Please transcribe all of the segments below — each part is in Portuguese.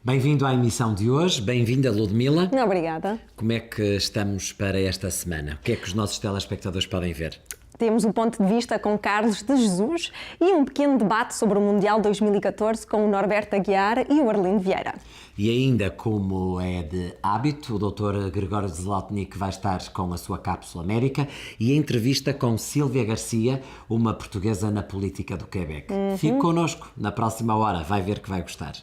Bem-vindo à emissão de hoje, bem-vinda Ludmila. Obrigada. Como é que estamos para esta semana? O que é que os nossos telespectadores podem ver? Temos um ponto de vista com Carlos de Jesus e um pequeno debate sobre o Mundial 2014 com o Norberto Aguiar e o Arlindo Vieira. E ainda, como é de hábito, o Dr. Gregório Zlotnick vai estar com a sua Cápsula América e a entrevista com Sílvia Garcia, uma portuguesa na política do Quebec. Fique connosco, na próxima hora, vai ver que vai gostar.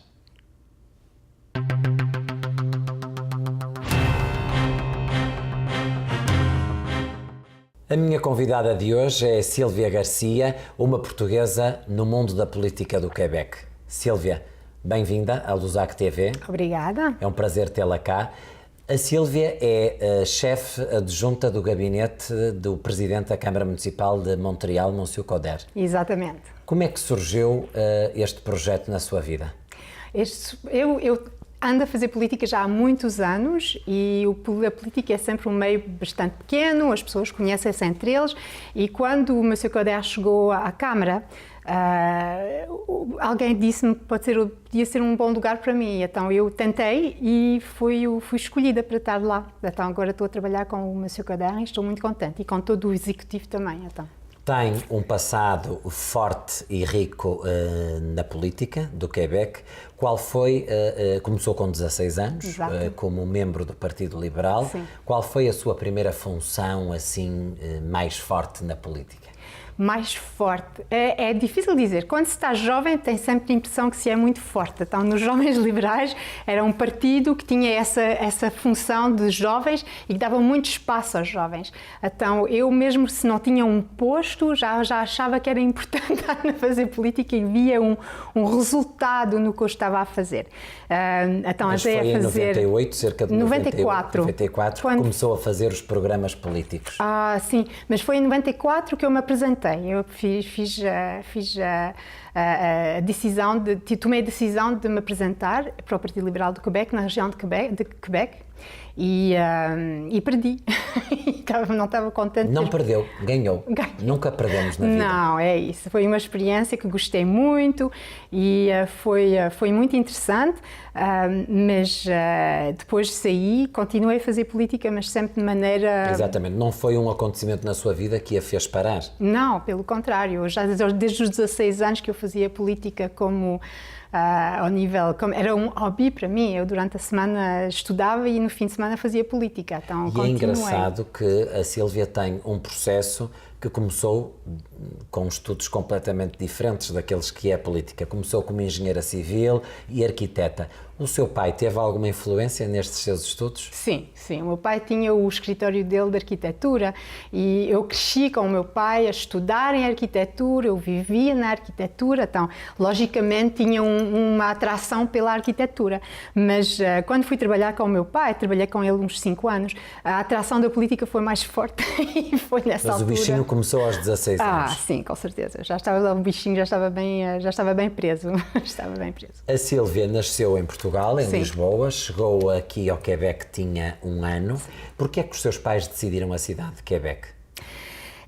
A minha convidada de hoje é Sílvia Garcia, uma portuguesa no mundo da política do Quebec. Sílvia, bem-vinda ao Lusac TV. Obrigada. É um prazer tê-la cá. A Sílvia é a chefe adjunta do gabinete do presidente da Câmara Municipal de Montreal, Monsieur Coder. Exatamente. Como é que surgiu este projeto na sua vida? Eu ando a fazer política já há muitos anos e a política é sempre um meio bastante pequeno, as pessoas conhecem-se entre eles e quando o Monsieur Coder chegou à Câmara, alguém disse-me que podia ser um bom lugar para mim, então eu tentei e fui escolhida para estar lá. Então agora estou a trabalhar com o Monsieur Coder e estou muito contente e com todo o executivo também. Então. Tem um passado forte e rico na política do Quebec. Qual foi, começou com 16 anos, como membro do Partido Liberal. Sim. Qual foi a sua primeira função assim mais forte na política? Mais forte. É difícil dizer. Quando se está jovem, tem sempre a impressão que se é muito forte. Então, nos Jovens Liberais, era um partido que tinha essa função de jovens e que dava muito espaço aos jovens. Então, eu mesmo se não tinha um posto, já achava que era importante estar a fazer política e via um resultado no que eu estava a fazer. Então, Mas foi em 98, cerca de 94, quando começou a fazer os programas políticos. Sim, mas foi em 94 que eu me apresentei. Eu fiz a decisão tomei a decisão de me apresentar para o Partido Liberal do Quebec, na região de Quebec e perdi. Não estava contente. Não perdeu, ganhou. Nunca perdemos na vida. Não, é isso. Foi uma experiência que gostei muito e foi muito interessante, mas depois saí, continuei a fazer política, mas sempre de maneira... Exatamente. Não foi um acontecimento na sua vida que a fez parar? Não, pelo contrário. Desde os 16 anos que eu fazia política ao nível, era um hobby para mim. Eu durante a semana estudava e no fim de semana fazia política. Então, e continuei. É engraçado que a Sílvia tem um processo que começou com estudos completamente diferentes daqueles que é a política. Começou como engenheira civil e arquiteta. O seu pai teve alguma influência nestes seus estudos? Sim. O meu pai tinha o escritório dele de arquitetura e eu cresci com o meu pai a estudar em arquitetura, eu vivia na arquitetura, então, logicamente, tinha uma atração pela arquitetura. Mas quando fui trabalhar com o meu pai, trabalhei com ele uns 5 anos, a atração da política foi mais forte e foi nessa altura. Mas o bichinho começou aos 16 anos? Sim, com certeza. Já estava lá, o bichinho já estava bem preso. Estava bem preso. A Sílvia nasceu em Portugal, em Lisboa, chegou aqui ao Quebec, tinha 1 ano. Porquê é que os seus pais decidiram a cidade de Quebec?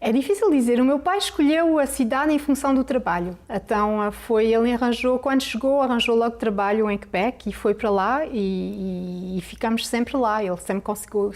É difícil dizer. O meu pai escolheu a cidade em função do trabalho. Então, ele quando chegou, arranjou logo trabalho em Quebec e foi para lá e ficamos sempre lá. Ele sempre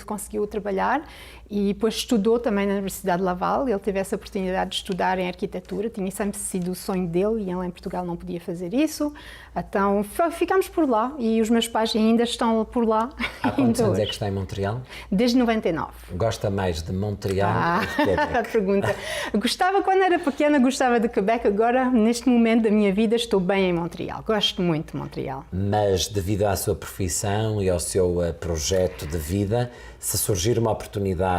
conseguiu trabalhar e depois estudou também na Universidade de Laval. Ele teve essa oportunidade de estudar em arquitetura, tinha sempre sido o sonho dele e ele em Portugal não podia fazer isso. Então, ficamos por lá e os meus pais ainda estão por lá. Há quantos anos é que está em Montreal? Desde 99. Gosta mais de Montreal ou de Quebec? Pergunta. Gostava, quando era pequena, gostava de Quebec. Agora, neste momento da minha vida, estou bem em Montreal. Gosto muito de Montreal. Mas, devido à sua profissão e ao seu projeto de vida, se surgir uma oportunidade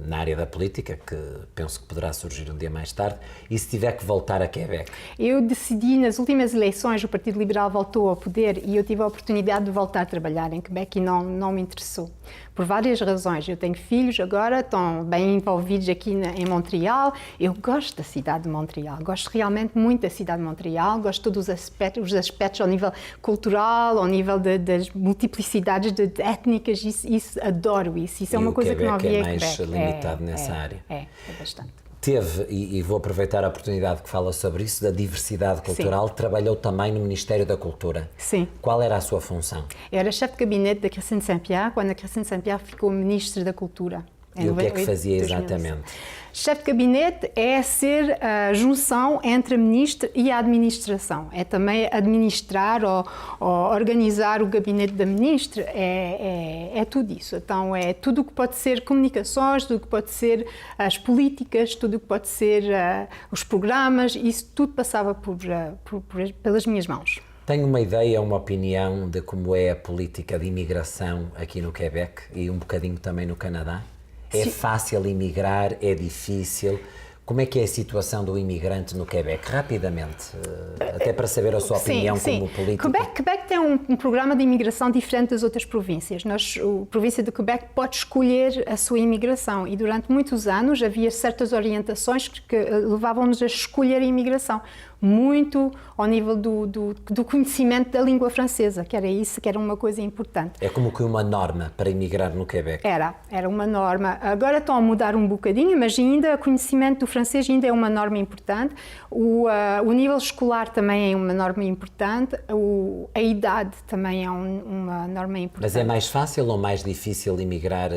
na área da política, que penso que poderá surgir um dia mais tarde, e se tiver que voltar a Quebec? Eu decidi, nas últimas eleições, o Partido Liberal voltou ao poder e eu tive a oportunidade de voltar a trabalhar em Quebec e não me interessou. Por várias razões. Eu tenho filhos agora, estão bem envolvidos aqui em Montreal. Eu gosto da cidade de Montreal, gosto realmente muito da cidade de Montreal, gosto de todos os aspectos ao nível cultural, ao nível das multiplicidades de étnicas, adoro isso. Isso é uma coisa que não havia em Quebec. O Quebec é mais limitado nessa área. É bastante. Teve, e vou aproveitar a oportunidade que fala sobre isso, da diversidade cultural, trabalhou também no Ministério da Cultura. Sim. Qual era a sua função? Eu era chefe de gabinete da Christine Saint-Pierre, quando a Christine Saint-Pierre ficou Ministra da Cultura. E o que é que fazia exatamente? Chefe de gabinete é ser a junção entre a ministra e a administração. É também administrar ou organizar o gabinete da ministra, é tudo isso. Então, é tudo o que pode ser comunicações, tudo o que pode ser as políticas, tudo o que pode ser os programas, isso tudo passava pelas minhas mãos. Tenho uma ideia, uma opinião de como é a política de imigração aqui no Quebec e um bocadinho também no Canadá? É fácil emigrar? É difícil? Como é que é a situação do imigrante no Quebec? Rapidamente, até para saber a sua opinião como político. Quebec tem um programa de imigração diferente das outras províncias. A província de Quebec pode escolher a sua imigração e durante muitos anos havia certas orientações que levavam-nos a escolher a imigração. Muito ao nível do conhecimento da língua francesa, que era uma coisa importante. É como que uma norma para emigrar no Quebec? Era uma norma. Agora estão a mudar um bocadinho, mas ainda o conhecimento do francês ainda é uma norma importante. O nível escolar também é uma norma importante. A idade também é uma norma importante. Mas é mais fácil ou mais difícil emigrar?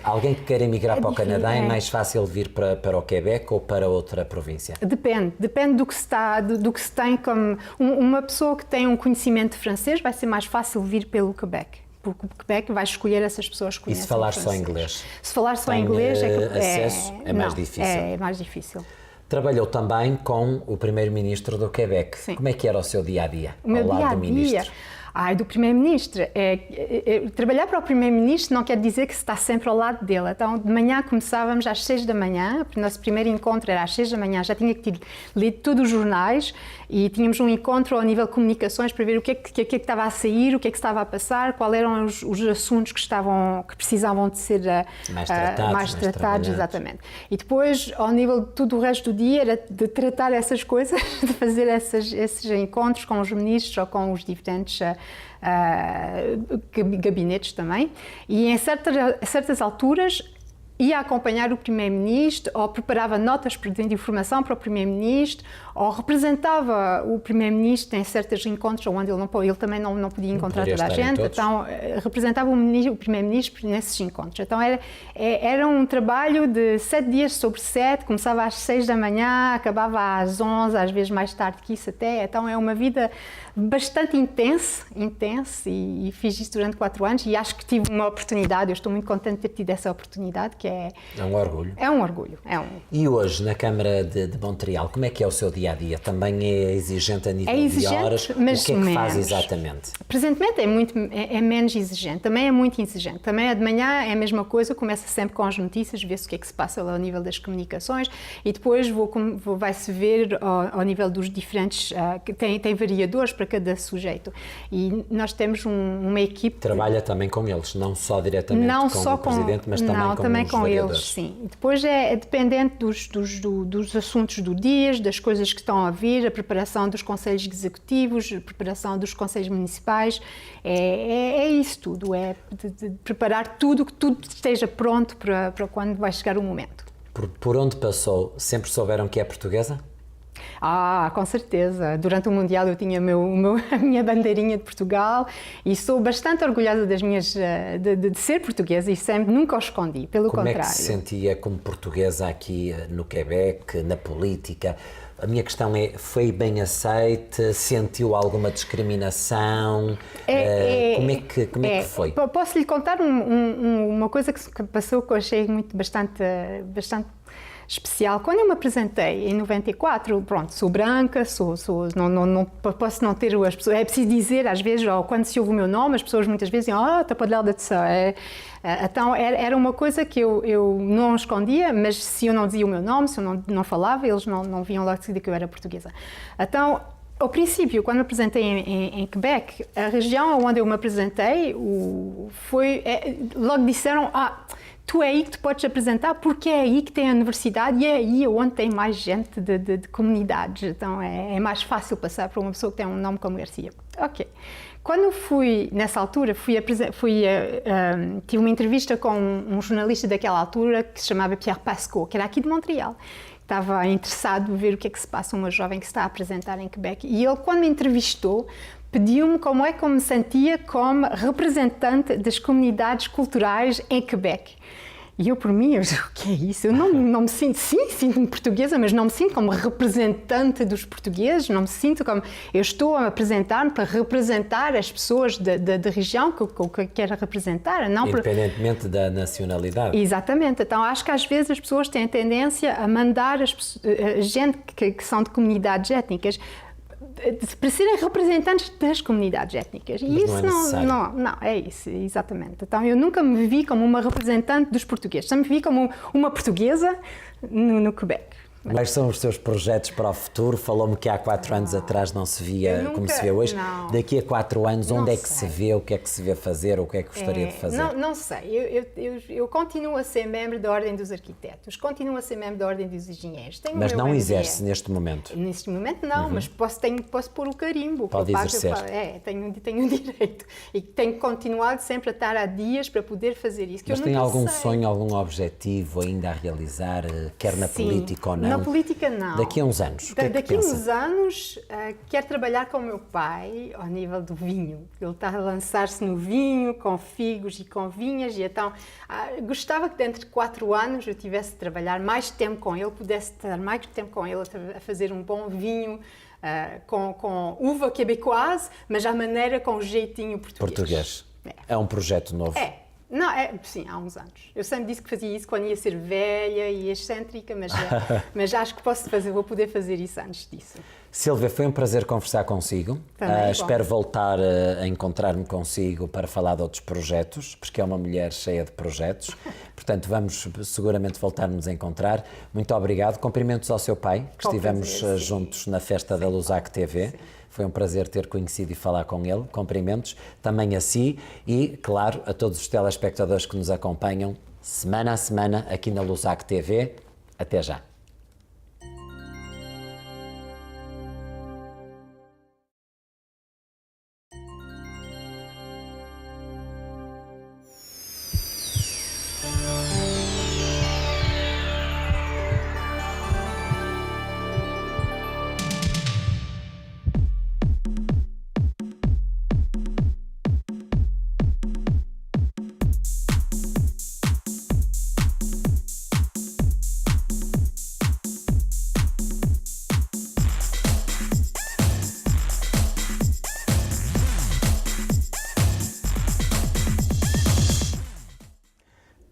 Alguém que quer emigrar para o Canadá, é mais fácil vir para o Quebec ou para outra província? Depende do que se tem como... Uma pessoa que tem um conhecimento de francês vai ser mais fácil vir pelo Quebec, porque o Quebec vai escolher essas pessoas que conhecem. E se falar francês. só inglês? Se falar só tem inglês acesso, é mais difícil. É mais difícil. Trabalhou também com o primeiro-ministro do Quebec. Sim. Como é que era o seu dia-a-dia O meu ao lado do ministro? Do primeiro-ministro. Trabalhar para o primeiro-ministro não quer dizer que se está sempre ao lado dele. Então, de manhã começávamos às 6 da manhã, o nosso primeiro encontro era às 6 da manhã, já tinha que ter lido todos os jornais e tínhamos um encontro ao nível de comunicações para ver o que é que estava a sair, o que é que estava a passar, quais eram os assuntos que precisavam de ser mais tratados, exatamente. E depois, ao nível de tudo o resto do dia, era de tratar essas coisas, de fazer esses encontros com os ministros ou com os diferentes gabinetes também, e em certas alturas ia acompanhar o primeiro-ministro ou preparava notas de informação para o primeiro-ministro ou representava o primeiro-ministro em certos encontros onde ele também não podia encontrar toda a gente, então representava o primeiro-ministro nesses encontros. Então era um trabalho de 7 dias sobre 7, começava às 6 da manhã, acabava às 11, às vezes mais tarde que isso até, então é uma vida bastante intensa e fiz isso durante 4 anos e acho que tive uma oportunidade, eu estou muito contente de ter tido essa oportunidade, que é um orgulho. É um orgulho. E hoje, na Câmara de Montreal, como é que é o seu dia-a-dia? Também é exigente a nível de horas? Mas o que é que faz exatamente? Presentemente é menos exigente, também é muito exigente. Também de manhã é a mesma coisa, começa sempre com as notícias, vê-se o que é que se passa lá ao nível das comunicações e depois vai-se ver ao nível dos diferentes, tem variadores para cada sujeito. E nós temos uma equipe... Trabalha também com eles, não só diretamente com o Presidente, mas também com eles, sim. E depois é dependente dos assuntos do dia, das coisas que estão a vir, a preparação dos conselhos executivos, a preparação dos conselhos municipais, é isso tudo, é de preparar tudo, que tudo esteja pronto para quando vai chegar o momento. Por onde passou, sempre souberam que é portuguesa? Com certeza. Durante o Mundial eu tinha a minha bandeirinha de Portugal e sou bastante orgulhosa de ser portuguesa e sempre, nunca o escondi, pelo contrário. Como é que se sentia como portuguesa aqui no Quebec, na política? A minha questão é, foi bem aceite? Sentiu alguma discriminação? Como é que foi? Posso lhe contar uma coisa que passou que eu achei bastante especial. Quando eu me apresentei em 94, pronto, sou branca, não posso não ter as pessoas, é preciso dizer às vezes, ou quando se ouve o meu nome, as pessoas muitas vezes dizem, está para lá de então era uma coisa que eu não escondia, mas se eu não dizia o meu nome, se eu não falava, eles não viam logo de seguida que eu era portuguesa. Então, ao princípio, quando me apresentei em Quebec, a região onde eu me apresentei, logo disseram, tu é aí que tu podes apresentar, porque é aí que tem a universidade e é aí onde tem mais gente de comunidades. Então é mais fácil passar para uma pessoa que tem um nome como Garcia. Ok. Quando fui, nessa altura, tive uma entrevista com um jornalista daquela altura que se chamava Pierre Pascot, que era aqui de Montreal. Estava interessado em ver o que é que se passa uma jovem que se está a apresentar em Quebec. E ele, quando me entrevistou, pediu-me como é que eu me sentia como representante das comunidades culturais em Quebec. E eu, por mim, o que é isso? Eu não me sinto, sim, sinto-me portuguesa, mas não me sinto como representante dos portugueses, não me sinto como... Eu estou a apresentar-me para representar as pessoas da região que eu quero representar. Não independentemente da nacionalidade. Exatamente. Então, acho que às vezes as pessoas têm a tendência a mandar gente que são de comunidades étnicas para serem representantes das comunidades étnicas. Mas isso não é isso, exatamente. Então eu nunca me vi como uma representante dos portugueses, sempre me vi como uma portuguesa no Quebec. Quais são os seus projetos para o futuro? Falou-me que há 4 anos atrás não se via como se vê hoje. Não. Daqui a 4 anos, onde Não é que sei. se vê? O que é que se vê fazer? O que é que gostaria de fazer? Não sei. Eu continuo a ser membro da Ordem dos Arquitetos, continuo a ser membro da Ordem dos Engenheiros. Tenho Mas o meu não MBA. exerce neste momento? Neste momento não, mas posso pôr o carimbo. Pode exercer. Tenho direito. E tenho continuado sempre a estar há dias para poder fazer isso. Mas tem algum sonho, algum objetivo ainda a realizar, quer na política ou não? Na política não. Daqui a uns anos, o que é que Daqui a pensa? uns anos, quero trabalhar com o meu pai ao nível do vinho. Ele está a lançar-se no vinho, com figos e com vinhas, e então gostava que dentro de 4 anos eu tivesse de trabalhar mais tempo com ele, pudesse estar mais tempo com ele a fazer um bom vinho, com uva quebecoise, mas à maneira com jeitinho português. É um projeto novo. Não, sim, há uns anos. Eu sempre disse que fazia isso quando ia ser velha e excêntrica, mas acho que vou poder fazer isso antes disso. Silvia, foi um prazer conversar consigo. Espero voltar a encontrar-me consigo para falar de outros projetos, porque é uma mulher cheia de projetos. Portanto, vamos seguramente voltar-nos a encontrar. Muito obrigado. Cumprimentos ao seu pai, que estivemos juntos na festa da Lusac TV. Sim. Foi um prazer ter conhecido e falar com ele. Cumprimentos também a si e, claro, a todos os telespectadores que nos acompanham semana a semana aqui na Lusac TV. Até já.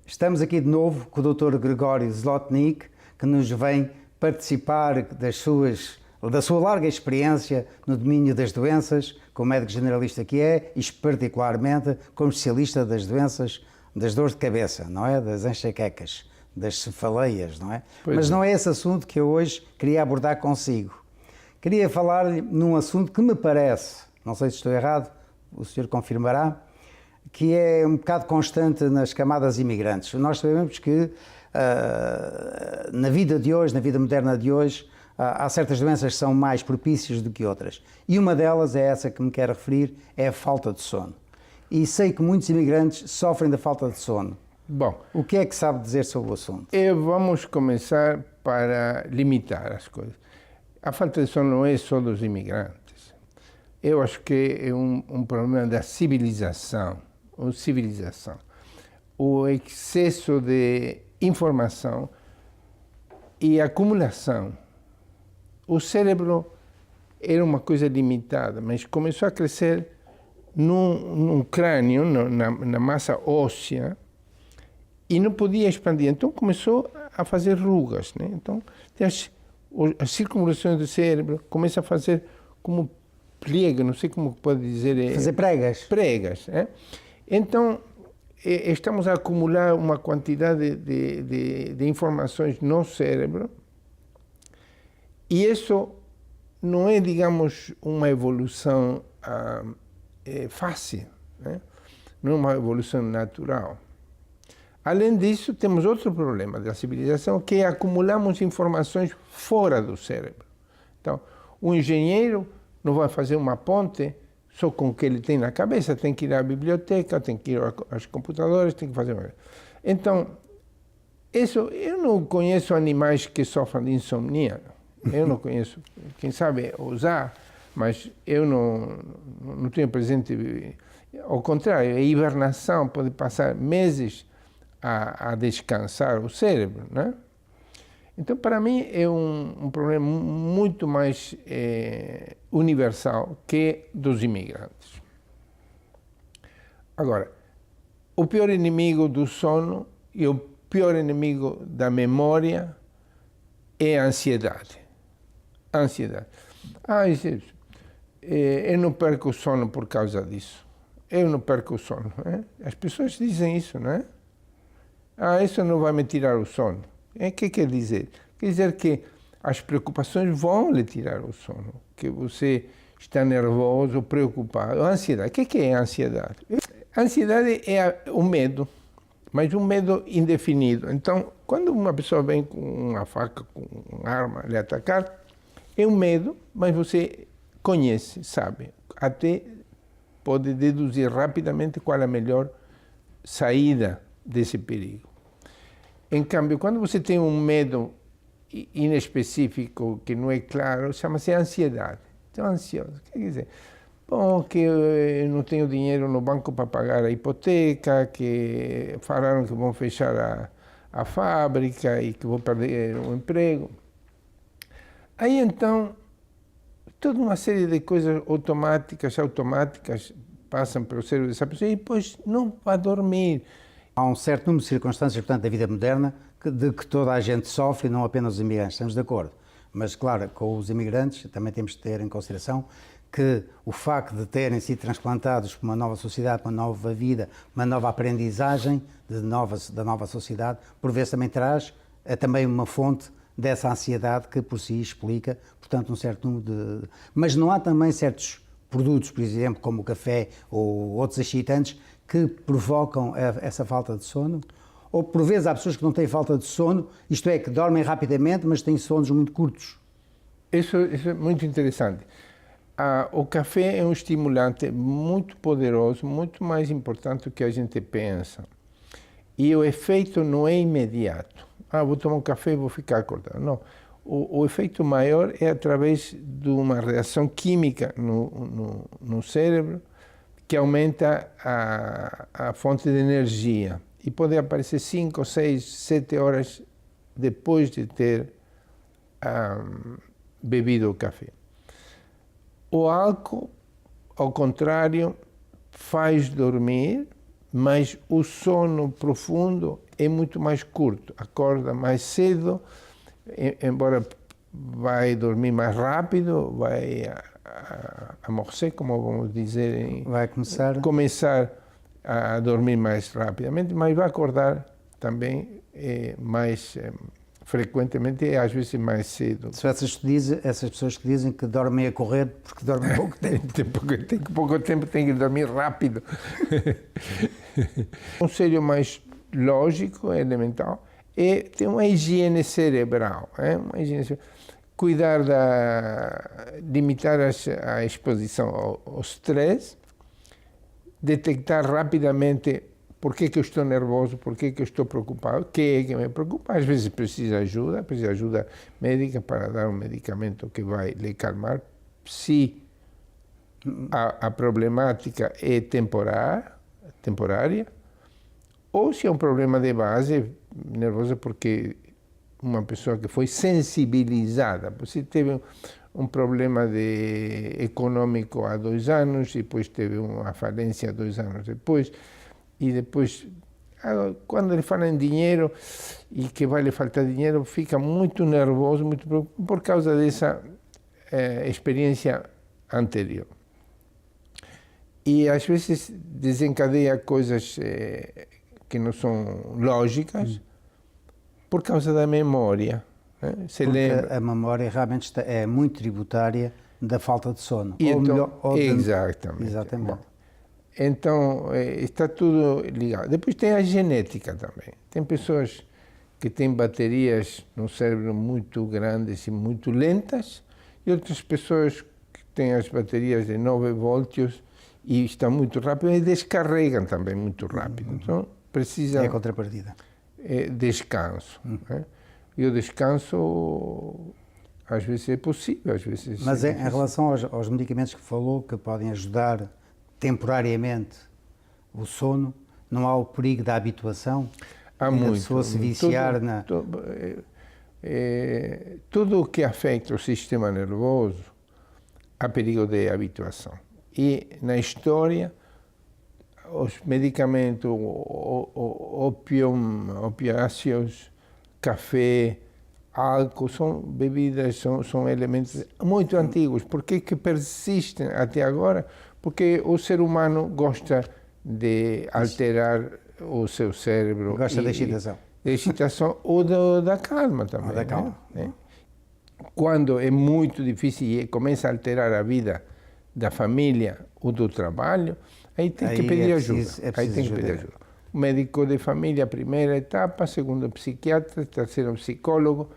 Estamos aqui de novo com o Dr. Gregório Zlotnik, que nos vem participar da sua larga experiência no domínio das doenças, como médico generalista que é, e particularmente como especialista das doenças, das dores de cabeça, não é? Das enxaquecas, das cefaleias, não é? Mas não é esse assunto que eu hoje queria abordar consigo. Queria falar-lhe num assunto que me parece, não sei se estou errado, o senhor confirmará, que é um bocado constante nas camadas imigrantes. Nós sabemos que na vida de hoje, na vida moderna de hoje, há certas doenças que são mais propícias do que outras. E uma delas é essa que me quero referir, é a falta de sono. E sei que muitos imigrantes sofrem da falta de sono. Bom, o que é que sabe dizer sobre o assunto? Vamos começar para limitar as coisas. A falta de sono não é só dos imigrantes. Eu acho que é um problema da civilização. O excesso de informação e acumulação. O cérebro era uma coisa limitada, mas começou a crescer num crânio, na massa óssea, e não podia expandir. Então começou a fazer rugas, né? Então as circunvalações do cérebro começam a fazer como pliego, não sei como pode dizer. Fazer pregas. Pregas, né? Então, estamos a acumular uma quantidade de informações no cérebro e isso não é, digamos, uma evolução fácil, né? Não é uma evolução natural. Além disso, temos outro problema da civilização, que é acumulamos informações fora do cérebro. Então, o engenheiro não vai fazer uma ponte só com o que ele tem na cabeça, tem que ir à biblioteca, tem que ir aos computadores, tem que fazer... Então, eu não conheço animais que sofrem de insomnia, eu não conheço, quem sabe usar, mas eu não tenho presente. Ao contrário, a hibernação pode passar meses a descansar o cérebro, né? Então, para mim, é um problema muito mais universal que dos imigrantes. Agora, o pior inimigo do sono e o pior inimigo da memória é a ansiedade. A ansiedade. Eu não perco o sono por causa disso. Eu não perco o sono. As pessoas dizem isso, não é? Isso não vai me tirar o sono. O que quer dizer? Quer dizer que as preocupações vão lhe tirar o sono. Que você está nervoso, preocupado. A ansiedade. O que é a ansiedade? A ansiedade é o medo, mas um medo indefinido. Então, quando uma pessoa vem com uma faca, com uma arma, lhe atacar, é um medo, mas você conhece, sabe. Até pode deduzir rapidamente qual é a melhor saída desse perigo. Em câmbio, quando você tem um medo inespecífico, que não é claro, chama-se ansiedade. Então, ansioso. O que quer dizer? Bom, que eu não tenho dinheiro no banco para pagar a hipoteca, que falaram que vão fechar a fábrica e que vou perder o emprego. Aí, então, toda uma série de coisas automáticas passam pelo cérebro dessa pessoa e depois não vai dormir. Há um certo número de circunstâncias, portanto, da vida moderna de que toda a gente sofre, não apenas os imigrantes, estamos de acordo. Mas, claro, com os imigrantes também temos de ter em consideração que o facto de terem sido transplantados para uma nova sociedade, para uma nova vida, uma nova aprendizagem da nova sociedade, por vezes também traz também uma fonte dessa ansiedade que por si explica, portanto, um certo número de... Mas não há também certos produtos, por exemplo, como o café ou outros excitantes, que provocam essa falta de sono? Ou por vezes há pessoas que não têm falta de sono, isto é, que dormem rapidamente, mas têm sonos muito curtos? Isso é muito interessante. O café é um estimulante muito poderoso, muito mais importante do que a gente pensa. E o efeito não é imediato. Vou tomar um café e vou ficar acordado. Não. O efeito maior é através de uma reação química no cérebro que aumenta a fonte de energia. E pode aparecer 5, 6, 7 horas depois de ter bebido o café. O álcool, ao contrário, faz dormir, mas o sono profundo é muito mais curto. Acorda mais cedo, embora vai dormir mais rápido, vai amorcer, como vamos dizer, vai começar a dormir mais rapidamente, mas vai acordar também mais frequentemente e às vezes mais cedo. São essas pessoas que dizem que dormem a correr porque dormem pouco tempo. Tem pouco tempo, tem que dormir rápido. Um conselho mais lógico, elemental, é ter uma higiene cerebral. Cuidar limitar a exposição ao estresse, detectar rapidamente por que eu estou nervoso, por que eu estou preocupado, o que é que me preocupa. Às vezes precisa ajuda médica para dar um medicamento que vai lhe calmar, se a problemática é temporária, ou se é um problema de base, nervosa porque uma pessoa que foi sensibilizada, você teve um problema econômico há 2 anos, e depois teve uma falência 2 anos depois, e depois, quando ele fala em dinheiro e que vai lhe faltar dinheiro, fica muito nervoso, muito preocupado por causa dessa experiência anterior. E às vezes desencadeia coisas que não são lógicas por causa da memória. Porque a memória realmente é muito tributária da falta de sono. E exatamente. Bom, Então, está tudo ligado. Depois tem a genética também. Tem pessoas que têm baterias no cérebro muito grandes e muito lentas, e outras pessoas que têm as baterias de 9 volts e estão muito rápidas e descarregam também muito rápido. Então, precisa... É a contrapartida. Descanso. Né? E o descanso, às vezes, é possível, às vezes... Mas em relação aos medicamentos que falou, que podem ajudar temporariamente o sono, não há o perigo da habituação? Há muito. muito. A pessoa se viciar na... Tudo o que afeta o sistema nervoso, há perigo de habituação. E na história, os medicamentos, opiáceos, café, álcool, são bebidas, são elementos muito antigos. Por que persistem até agora? Porque o ser humano gosta de alterar o seu cérebro. Gosta da excitação. Da excitação ou da calma também. Ou da calma. Né? Quando é muito difícil e começa a alterar a vida da família ou do trabalho, aí tem que pedir ajuda. Aí tem que pedir ajuda. O médico de família, primeira etapa, segundo psiquiatra, terceiro psicólogo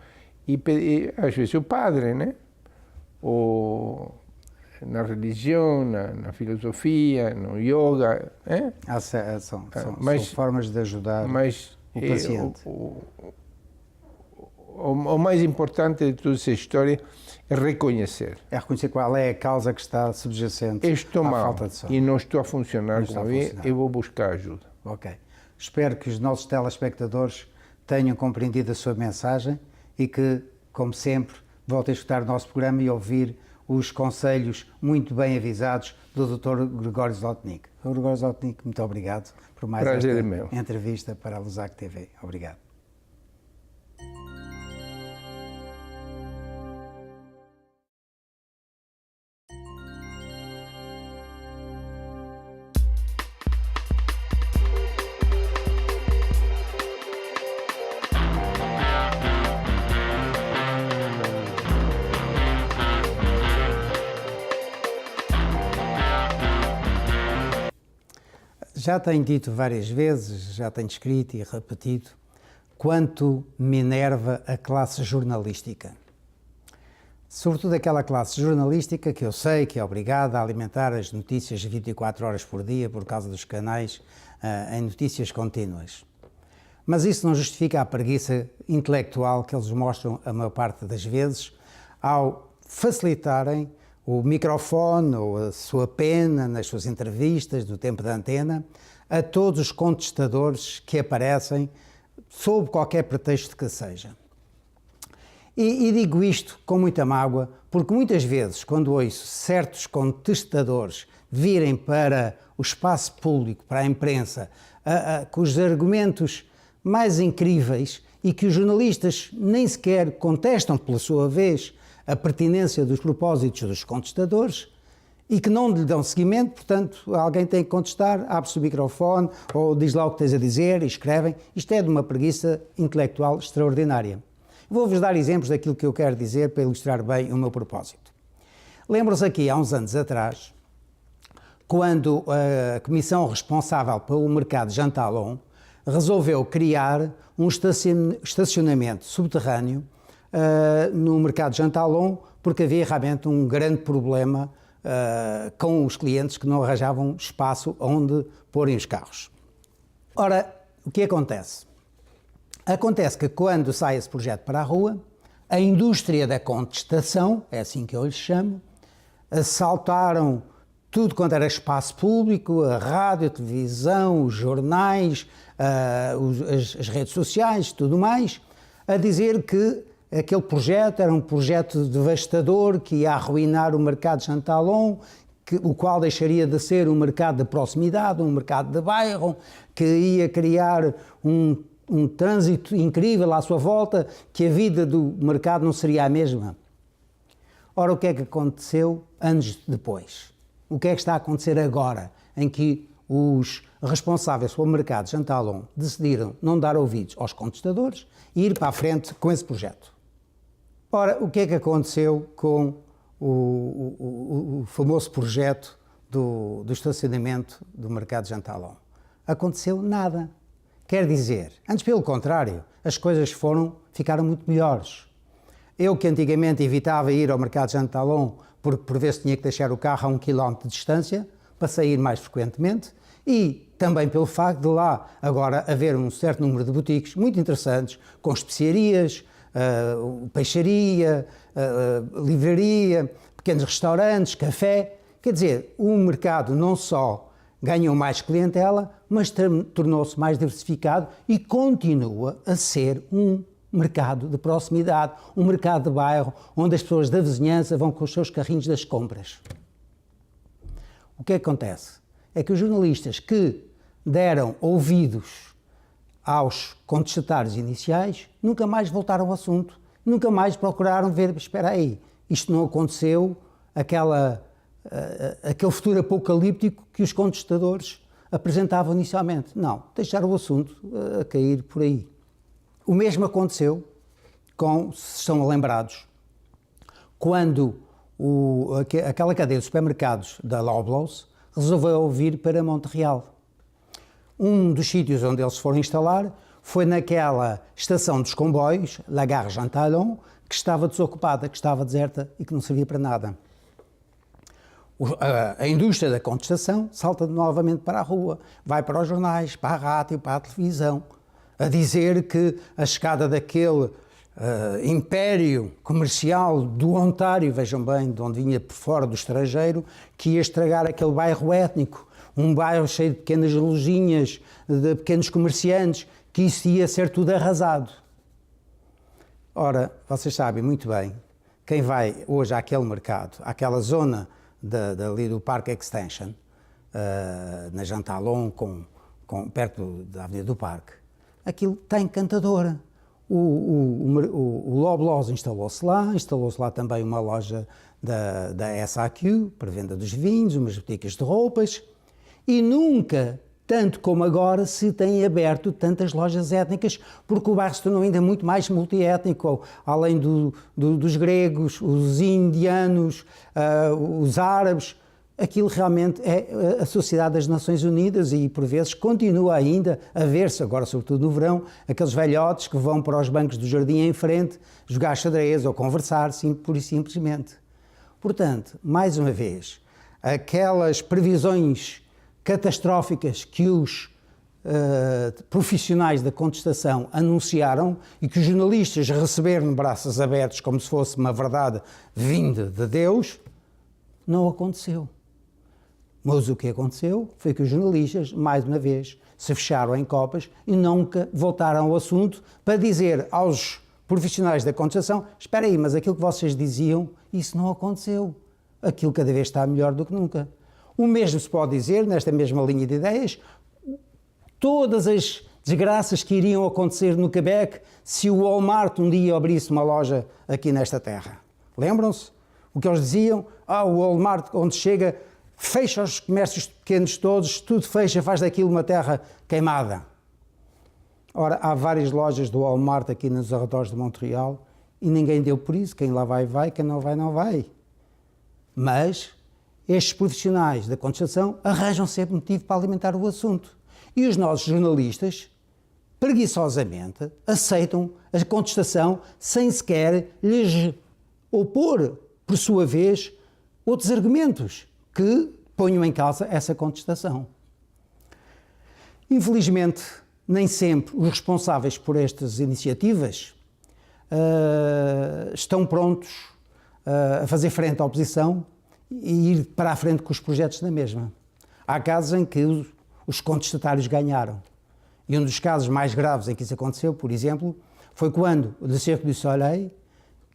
e às vezes o padre, né? Ou na religião, na filosofia, no yoga. São formas de ajudar o paciente. O mais importante de toda essa história é reconhecer. É reconhecer qual é a causa que está subjacente Estou à mal falta de sono. e não estou a funcionar como eu vou buscar ajuda. Ok. Espero que os nossos telespectadores tenham compreendido a sua mensagem e que, como sempre, voltem a escutar o nosso programa e ouvir os conselhos muito bem avisados do Dr. Gregório Zlotnick. Gregório Zlotnick, muito obrigado por mais esta entrevista para a Lusac TV. Obrigado. Já tenho dito várias vezes, já tenho escrito e repetido, quanto me enerva a classe jornalística. Sobretudo aquela classe jornalística que eu sei que é obrigada a alimentar as notícias 24 horas por dia por causa dos canais em notícias contínuas. Mas isso não justifica a preguiça intelectual que eles mostram a maior parte das vezes ao facilitarem o microfone ou a sua pena nas suas entrevistas do tempo da antena a todos os contestadores que aparecem sob qualquer pretexto que seja. E digo isto com muita mágoa porque muitas vezes quando ouço certos contestadores virem para o espaço público, para a imprensa, com os argumentos mais incríveis e que os jornalistas nem sequer contestam pela sua vez a pertinência dos propósitos dos contestadores e que não lhe dão seguimento, portanto, alguém tem que contestar, abre-se o microfone ou diz lá o que tens a dizer e escrevem. Isto é de uma preguiça intelectual extraordinária. Vou-vos dar exemplos daquilo que eu quero dizer para ilustrar bem o meu propósito. Lembro-se aqui, há uns anos atrás, quando a comissão responsável pelo mercado de Jean Talon resolveu criar um estacionamento subterrâneo no mercado de Jean Talon, porque havia realmente um grande problema com os clientes que não arranjavam espaço onde porem os carros. Ora, o que acontece? Acontece que quando sai esse projeto para a rua, a indústria da contestação, é assim que eu lhe chamo, assaltaram tudo quanto era espaço público, a rádio, a televisão, os jornais, as redes sociais, tudo mais, a dizer que aquele projeto era um projeto devastador que ia arruinar o mercado de Jean Talon, o qual deixaria de ser um mercado de proximidade, um mercado de bairro, que ia criar um trânsito incrível à sua volta, que a vida do mercado não seria a mesma. Ora, o que é que aconteceu anos depois? O que é que está a acontecer agora, em que os responsáveis pelo mercado de Jean Talon decidiram não dar ouvidos aos contestadores e ir para a frente com esse projeto? Ora, o que é que aconteceu com o famoso projeto do estacionamento do mercado de Jantalon. Aconteceu nada. Quer dizer, antes pelo contrário, as coisas ficaram muito melhores. Eu que antigamente evitava ir ao mercado de Jantalon porque por vezes tinha que deixar o carro a 1 km de distância, passei a ir mais frequentemente, e também pelo facto de lá agora haver um certo número de boutiques muito interessantes, com especiarias, peixaria, livraria, pequenos restaurantes, café. Quer dizer, o mercado não só ganhou mais clientela, mas tornou-se mais diversificado e continua a ser um mercado de proximidade, um mercado de bairro, onde as pessoas da vizinhança vão com os seus carrinhos das compras. O que acontece? É que os jornalistas que deram ouvidos aos contestatários iniciais nunca mais voltaram ao assunto, nunca mais procuraram ver, espera aí, isto não aconteceu, aquele futuro apocalíptico que os contestadores apresentavam inicialmente. Não, deixaram o assunto a cair por aí. O mesmo aconteceu se estão lembrados, quando aquela cadeia de supermercados da Loblaws resolveu vir para Montreal. Um dos sítios onde eles foram instalar foi naquela estação dos comboios, La Gare Jean Talon, que estava desocupada, que estava deserta e que não servia para nada. A indústria da contestação salta novamente para a rua, vai para os jornais, para a rádio, para a televisão, a dizer que a chegada daquele império comercial do Ontário, vejam bem, de onde vinha por fora do estrangeiro, que ia estragar aquele bairro étnico, um bairro cheio de pequenas lojinhas, de pequenos comerciantes, que isso ia ser tudo arrasado. Ora, vocês sabem muito bem, quem vai hoje àquele mercado, àquela zona ali do Parque Extension, na Jean Talon, perto da Avenida do Parque, aquilo está encantador. O Loblaws instalou-se lá também uma loja da SAQ, para venda dos vinhos, umas boticas de roupas, e nunca, tanto como agora, se têm aberto tantas lojas étnicas, porque o bairro se tornou ainda muito mais multiétnico, além dos gregos, os indianos, os árabes. Aquilo realmente é a Sociedade das Nações Unidas e, por vezes, continua ainda a ver-se, agora sobretudo no verão, aqueles velhotes que vão para os bancos do jardim em frente jogar xadrez ou conversar, pura e simplesmente. Portanto, mais uma vez, aquelas previsões catastróficas que os profissionais da contestação anunciaram e que os jornalistas receberam de braços abertos como se fosse uma verdade vinda de Deus, não aconteceu. Mas o que aconteceu foi que os jornalistas, mais uma vez, se fecharam em copas e nunca voltaram ao assunto para dizer aos profissionais da contestação: espera aí, mas aquilo que vocês diziam, isso não aconteceu. Aquilo cada vez está melhor do que nunca. O mesmo se pode dizer, nesta mesma linha de ideias, todas as desgraças que iriam acontecer no Quebec se o Walmart um dia abrisse uma loja aqui nesta terra. Lembram-se? O que eles diziam? O Walmart, onde chega, fecha os comércios pequenos todos, tudo fecha, faz daquilo uma terra queimada. Ora, há várias lojas do Walmart aqui nos arredores de Montreal e ninguém deu por isso. Quem lá vai, vai, quem não vai, não vai. Mas estes profissionais da contestação arranjam sempre motivo para alimentar o assunto. E os nossos jornalistas, preguiçosamente, aceitam a contestação sem sequer lhes opor, por sua vez, outros argumentos que ponham em causa essa contestação. Infelizmente, nem sempre os responsáveis por estas iniciativas estão prontos a fazer frente à oposição e ir para a frente com os projetos da mesma. Há casos em que os contestatários ganharam. E um dos casos mais graves em que isso aconteceu, por exemplo, foi quando o Cirque du Soleil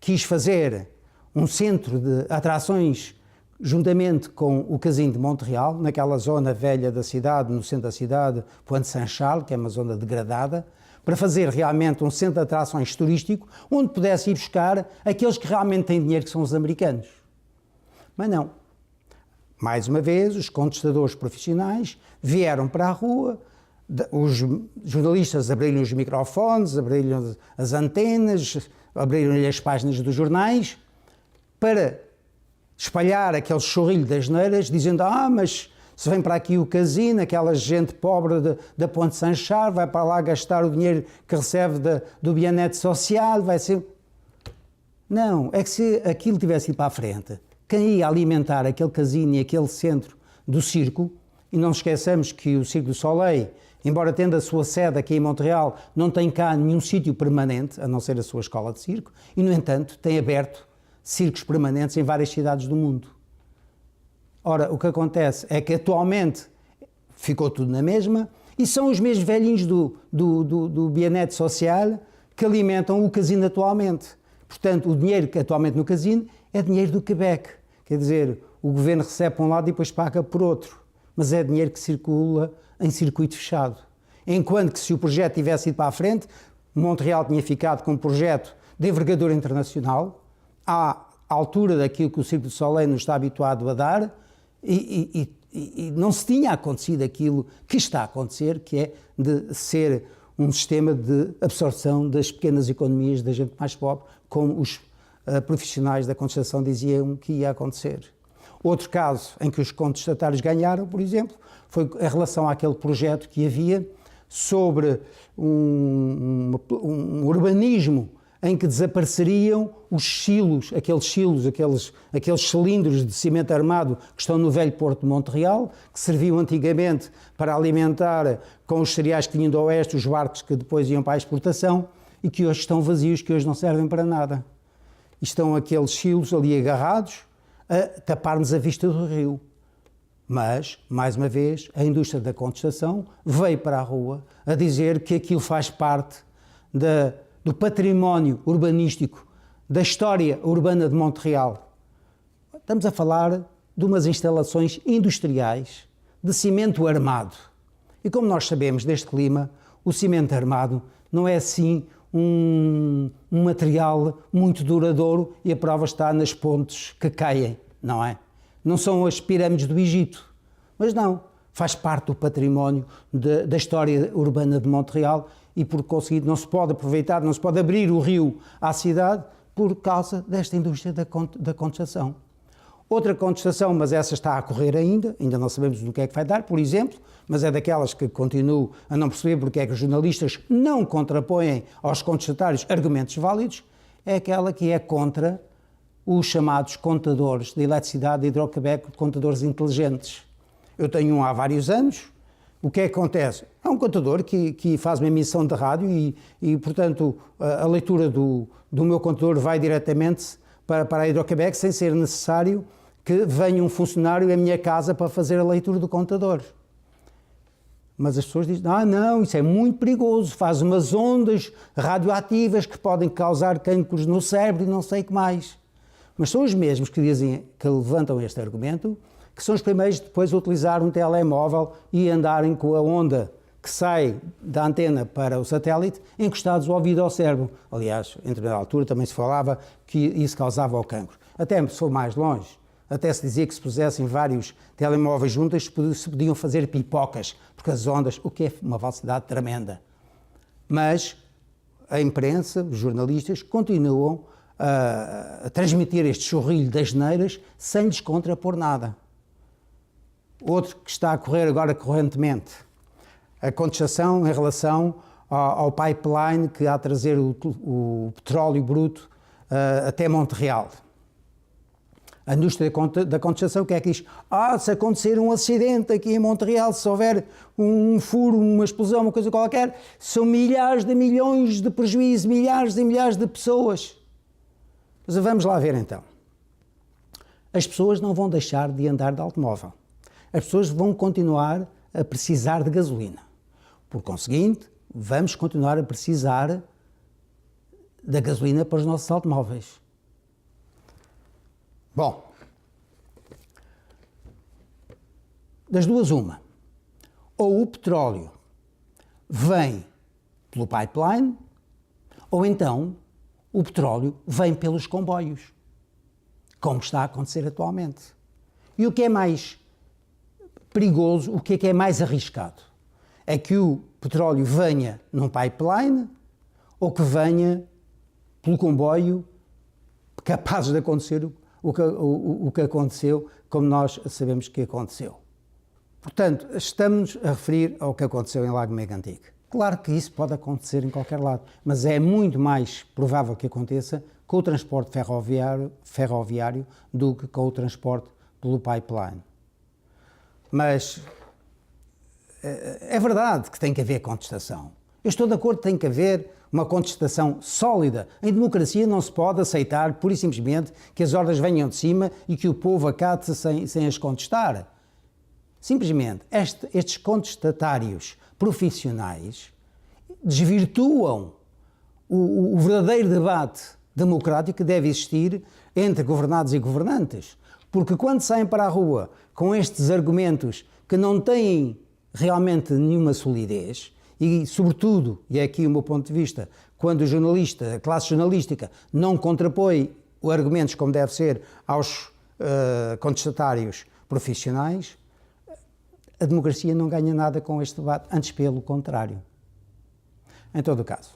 quis fazer um centro de atrações juntamente com o Casino de Montreal, naquela zona velha da cidade, no centro da cidade, Pointe Saint-Charles, que é uma zona degradada, para fazer realmente um centro de atrações turístico, onde pudesse ir buscar aqueles que realmente têm dinheiro, que são os americanos. Mas não. Mais uma vez, os contestadores profissionais vieram para a rua, os jornalistas abriram os microfones, abriram as antenas, abriram-lhe as páginas dos jornais, para espalhar aquele chorrilho das neiras, dizendo, mas se vem para aqui o casino, aquela gente pobre da Ponte Sanchar, vai para lá gastar o dinheiro que recebe do Bien-être Social, vai ser... Não, é que se aquilo tivesse ido para a frente, quem ia alimentar aquele casino e aquele centro do circo, e não esqueçamos que o Cirque du Soleil, embora tendo a sua sede aqui em Montreal, não tem cá nenhum sítio permanente, a não ser a sua escola de circo, e no entanto tem aberto circos permanentes em várias cidades do mundo. Ora, o que acontece é que atualmente ficou tudo na mesma, e são os mesmos velhinhos do Bien-être Social que alimentam o casino atualmente. Portanto, o dinheiro que atualmente no casino é dinheiro do Quebec. Quer dizer, o governo recebe por um lado e depois paga por outro. Mas é dinheiro que circula em circuito fechado. Enquanto que se o projeto tivesse ido para a frente, Montreal tinha ficado com um projeto de envergadura internacional, à altura daquilo que o Cirque du Soleil nos está habituado a dar, e não se tinha acontecido aquilo que está a acontecer, que é de ser um sistema de absorção das pequenas economias da gente mais pobre, como os profissionais da contestação diziam que ia acontecer. Outro caso em que os contestatários ganharam, por exemplo, foi em relação àquele projeto que havia sobre um urbanismo em que desapareceriam os silos, aqueles cilindros de cimento armado que estão no velho Porto de Montreal, que serviam antigamente para alimentar com os cereais que tinham do oeste os barcos que depois iam para a exportação e que hoje estão vazios, que hoje não servem para nada. E estão aqueles silos ali agarrados a tapar-nos a vista do rio. Mas, mais uma vez, a indústria da contestação veio para a rua a dizer que aquilo faz parte do património urbanístico, da história urbana de Montreal. Estamos a falar de umas instalações industriais de cimento armado. E como nós sabemos deste clima, o cimento armado não é assim um material muito duradouro e a prova está nas pontes que caem, não é? Não são as pirâmides do Egito, mas não, faz parte do património da história urbana de Montreal e por conseguinte não se pode aproveitar, não se pode abrir o rio à cidade por causa desta indústria da contestação. Outra contestação, mas essa está a correr ainda não sabemos do que é que vai dar, por exemplo, mas é daquelas que continuo a não perceber porque é que os jornalistas não contrapõem aos contestatários argumentos válidos, é aquela que é contra os chamados contadores de eletricidade de Hidro-Quebec, contadores inteligentes. Eu tenho um há vários anos. O que é que acontece? É um contador que faz uma emissão de rádio e portanto, a leitura do meu contador vai diretamente para a Hidro-Quebec sem ser necessário que venha um funcionário à minha casa para fazer a leitura do contador. Mas as pessoas dizem, não, isso é muito perigoso, faz umas ondas radioativas que podem causar cancros no cérebro e não sei o que mais. Mas são os mesmos que dizem, que levantam este argumento, que são os primeiros depois a utilizar um telemóvel e andarem com a onda que sai da antena para o satélite encostados ao ouvido ao cérebro. Aliás, entre a altura também se falava que isso causava o cancro. Até se for mais longe, até se dizia que se pusessem vários telemóveis juntos se podiam fazer pipocas, porque as ondas, o que é uma falsidade tremenda. Mas a imprensa, os jornalistas, continuam a transmitir este chorrilho das neiras sem lhes contrapor nada. Outro que está a correr agora correntemente, a contestação em relação ao pipeline que há a trazer o petróleo bruto até Montreal. A indústria da contestação, o que é que diz? Se acontecer um acidente aqui em Montreal, se houver um furo, uma explosão, uma coisa qualquer, são milhares de milhões de prejuízo, milhares e milhares de pessoas. Mas vamos lá ver então. As pessoas não vão deixar de andar de automóvel. As pessoas vão continuar a precisar de gasolina. Por conseguinte, vamos continuar a precisar da gasolina para os nossos automóveis. Bom, das duas uma, ou o petróleo vem pelo pipeline, ou então o petróleo vem pelos comboios, como está a acontecer atualmente. E o que é mais perigoso, o que é mais arriscado? É que o petróleo venha num pipeline ou que venha pelo comboio capaz de acontecer o que aconteceu, como nós sabemos que aconteceu. Portanto, estamos a referir ao que aconteceu em Lago Mega Antigo. Claro que isso pode acontecer em qualquer lado, mas é muito mais provável que aconteça com o transporte ferroviário do que com o transporte pelo pipeline. Mas é verdade que tem que haver contestação. Eu estou de acordo que tem que haver uma contestação sólida. Em democracia não se pode aceitar, pura e simplesmente, que as ordens venham de cima e que o povo acate sem as contestar. Simplesmente, estes contestatários profissionais desvirtuam o verdadeiro debate democrático que deve existir entre governados e governantes. Porque quando saem para a rua com estes argumentos que não têm realmente nenhuma solidez, e sobretudo, e é aqui o meu ponto de vista, quando o jornalista, a classe jornalística, não contrapõe os argumentos como deve ser aos contestatários profissionais, a democracia não ganha nada com este debate, antes pelo contrário. Em todo o caso,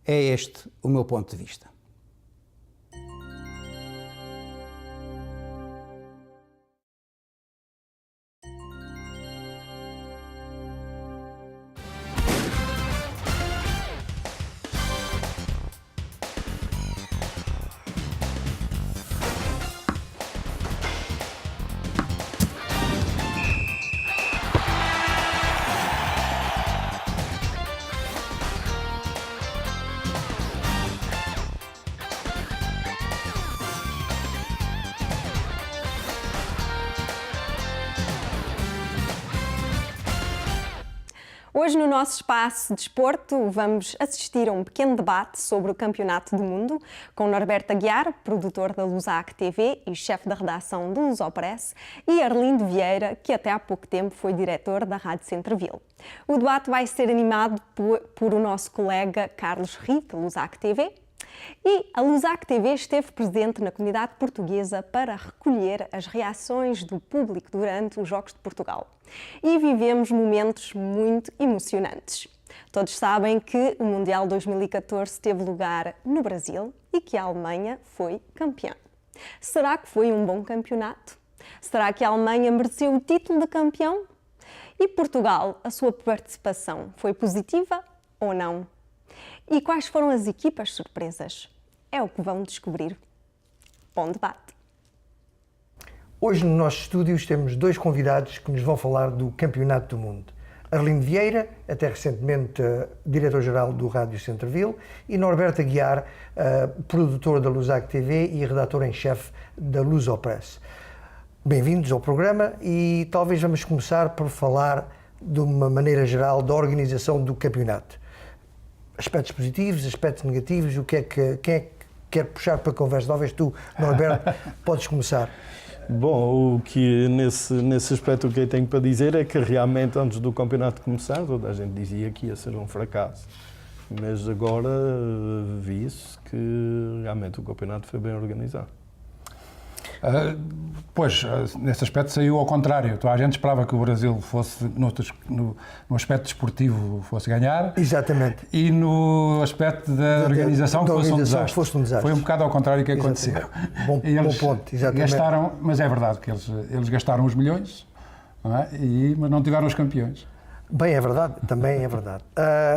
é este o meu ponto de vista. Hoje, no nosso espaço de desporto, vamos assistir a um pequeno debate sobre o Campeonato do Mundo com Norberto Aguiar, produtor da Lusac TV e chefe da redação do Lusopress, e Arlindo Vieira, que até há pouco tempo foi diretor da Rádio Centro-Ville. O debate vai ser animado por o nosso colega Carlos Ri, da Lusac TV, e a Lusac TV esteve presente na comunidade portuguesa para recolher as reações do público durante os Jogos de Portugal. E vivemos momentos muito emocionantes. Todos sabem que o Mundial 2014 teve lugar no Brasil e que a Alemanha foi campeã. Será que foi um bom campeonato? Será que a Alemanha mereceu o título de campeão? E Portugal, a sua participação foi positiva ou não? E quais foram as equipas surpresas? É o que vão descobrir. Bom debate! Hoje, nos nossos estúdios, temos dois convidados que nos vão falar do Campeonato do Mundo. Arlindo Vieira, até recentemente diretor-geral do Rádio Centro-Ville, e Norberto Aguiar, produtor da Lusac TV e redator em chefe da Lusopress. Bem-vindos ao programa e talvez vamos começar por falar de uma maneira geral da organização do campeonato. Aspectos positivos, aspectos negativos, quem é que quer puxar para a conversa? Talvez tu, Norberto, podes começar. Bom, o que nesse aspecto o que eu tenho para dizer é que realmente antes do campeonato começar toda a gente dizia que ia ser um fracasso, mas agora vi-se que realmente o campeonato foi bem organizado. Pois, nesse aspecto saiu ao contrário. A gente esperava que o Brasil fosse, no aspecto desportivo, fosse ganhar. Exatamente. E no aspecto da organização, fosse um desastre. Foi um bocado ao contrário que aconteceu. Bom ponto, exatamente. Gastaram, mas é verdade que eles gastaram os milhões, não é? Mas não tiveram os campeões. Bem, é verdade, também é verdade.